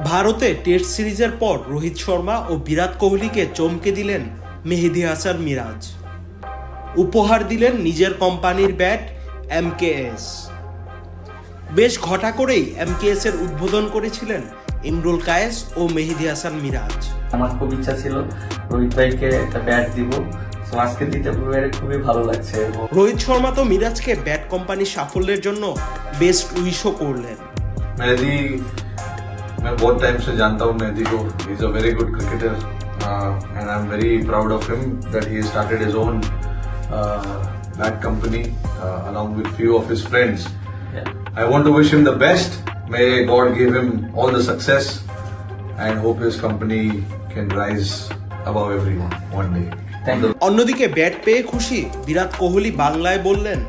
ভারতে টেস্ট সিরিজের পর রোহিত শর্মা ও বিরাট কোহলিকে চমকে দিলেন মেহেদী হাসান মিরাজ। উপহার দিলেন নিজের কোম্পানির ব্যাট MKS। বেশ ঘটা করেই MKS এর উদ্বোধন করেছিলেন ইমরুল কায়েস ও মেহেদী হাসান মিরাজ। আমার খুব ইচ্ছা ছিল রোহিত ভাইকে একটা ব্যাট দিব, আজকে দিতে পেরে খুবই ভালো লাগছে। রোহিত শর্মা তো মিরাজকে ব্যাট কোম্পানির সাফল্যের জন্য বেস্ট উইশও করলেন। मेहदी मैं बहुत टाइम से जानता हूँ मेहदी को। He is a very good cricketer and I am very proud of him that he started his own bat company along with few of his friends. I want to wish him the best. May God give him all the success and hope his company can rise above everyone one day. অন্যদিকে bat পেয়ে খুশি বিরাট কোহলি বাংলায় বললেন,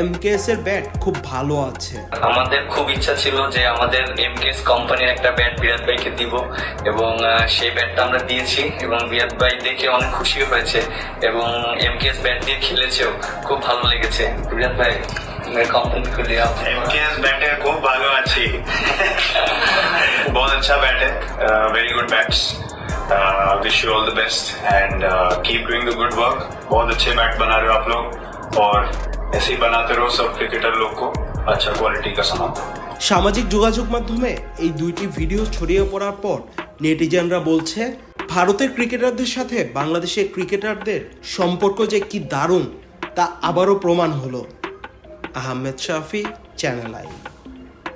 MKS এর bat খুব ভালো আছে। আমাদের খুব ইচ্ছা ছিল যে আমাদের MKS কোম্পানির একটা ব্যাট বিরাট ভাইকে দিব এবং সেই ব্যাটটা আমরা দিয়েছি এবং বিরাট ভাই দেখে অনেক খুশি হয়েছে এবং MKS ব্যাট দিয়ে খেলেছেও, খুব ভালো লেগেছে। বিরাট ভাই कंपनी को लिया MKS बैट है, खूब भालो अच्छी बहुत अच्छा बैट है, very good bats. Wish you all the best and keep doing the good work. बहुत अच्छे बैट बना रहे हो आप लोग और ऐसे ही बनाते रहो, सब क्रिकेटर लोग को अच्छा क्वालिटी का सामान। সামাজিক যোগাযোগ মাধ্যমে এই দুইটি ভিডিও ছড়িয়ে পড়ার পর নেটিজেনরা বলছে, ভারতের ক্রিকেটারদের সাথে বাংলাদেশের ক্রিকেটারদের সম্পর্ক যে কি দারুণ তা আবারও প্রমাণ হলো। আহমেদ শাফি, চ্যানেল আই।